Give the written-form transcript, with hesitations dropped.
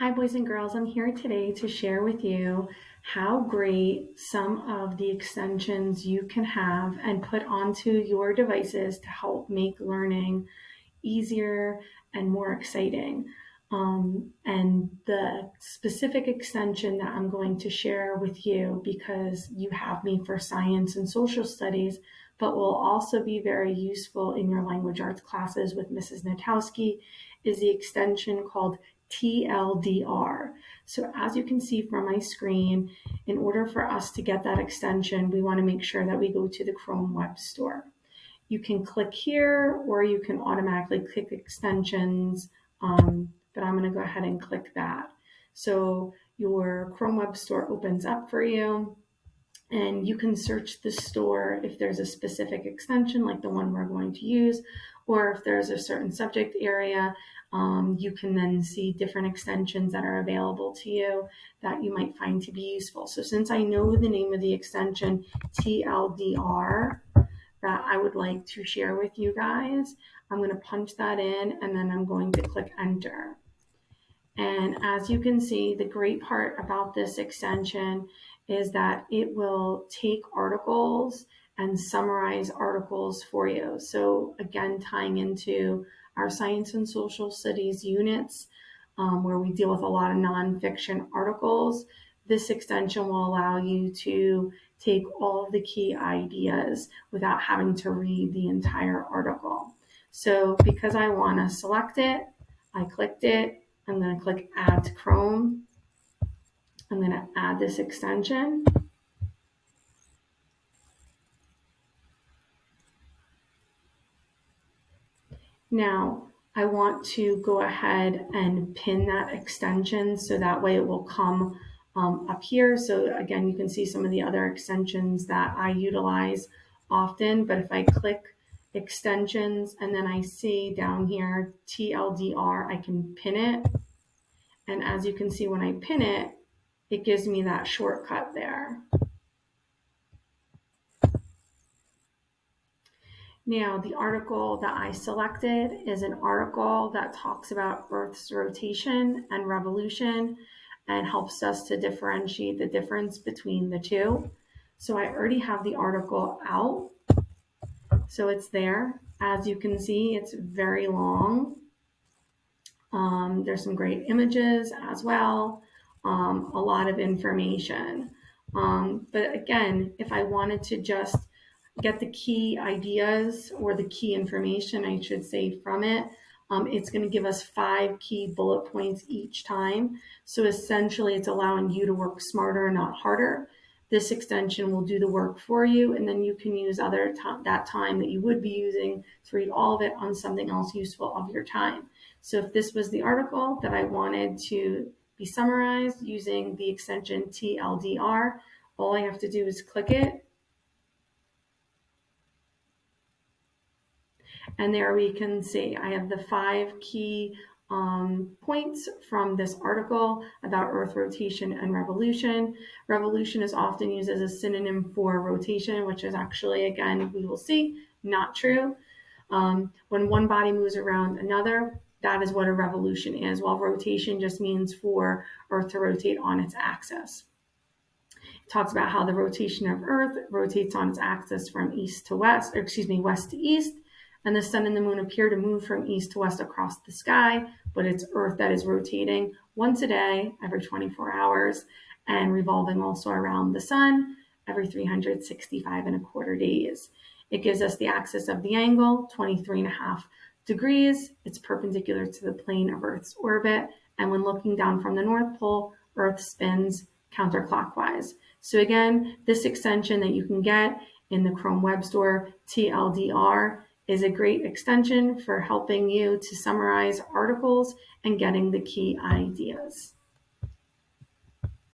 Hi, boys and girls. I'm here today to share with you how great some of the extensions you can have and put onto your devices to help make learning easier and more exciting. And the specific extension that I'm going to share with you, because you have me for science and social studies, but will also be very useful in your language arts classes with Mrs. Natowski, is the extension called TLDR. So as you can see from my screen, in order for us to get that extension, we want to make sure that we go to the Chrome Web Store. You can click here or you can automatically click extensions, but I'm going to go ahead and click that. So your Chrome Web Store opens up for you, and you can search the store if there's a specific extension like the one we're going to use, or if there's a certain subject area, you can then see different extensions that are available to you that you might find to be useful. So since I know the name of the extension TLDR that I would like to share with you guys, I'm going to punch that in and then I'm going to click enter. And as you can see, the great part about this extension is that it will take articles and summarize articles for you. So again, tying into our science and social studies units, where we deal with a lot of nonfiction articles, this extension will allow you to take all of the key ideas without having to read the entire article. So because I want to select it, I clicked it. I'm going to click Add to Chrome. I'm going to add this extension. Now, I want to go ahead and pin that extension so that way it will come up here. So again, you can see some of the other extensions that I utilize often, but if I click extensions and then I see down here TLDR, I can pin it. And as you can see, when I pin it, it gives me that shortcut there. Now, the article that I selected is an article that talks about Earth's rotation and revolution and helps us to differentiate the difference between the two. So I already have the article out. So it's there. As you can see, it's very long. There's some great images as well, a lot of information. But again, if I wanted to just get the key ideas or the key information, I should say, from it, it's going to give us 5 key bullet points each time. So essentially, it's allowing you to work smarter, not harder. This extension will do the work for you, and then you can use that time that you would be using to read all of it on something else useful of your time. So if this was the article that I wanted to be summarized using the extension TLDR, all I have to do is click it. And there we can see I have the 5 key points from this article about Earth rotation and revolution. Revolution is often used as a synonym for rotation, which is actually, again, we will see, not true. When one body moves around another, that is what a revolution is, while rotation just means for Earth to rotate on its axis. It talks about how the rotation of Earth rotates on its axis from west to east, and the sun and the moon appear to move from east to west across the sky, but it's Earth that is rotating once a day, every 24 hours, and revolving also around the sun every 365 and a quarter days. It gives us the axis of the angle, 23.5 degrees. It's perpendicular to the plane of Earth's orbit. And when looking down from the North Pole, Earth spins counterclockwise. So again, this extension that you can get in the Chrome Web Store, TLDR, is a great extension for helping you to summarize articles and getting the key ideas.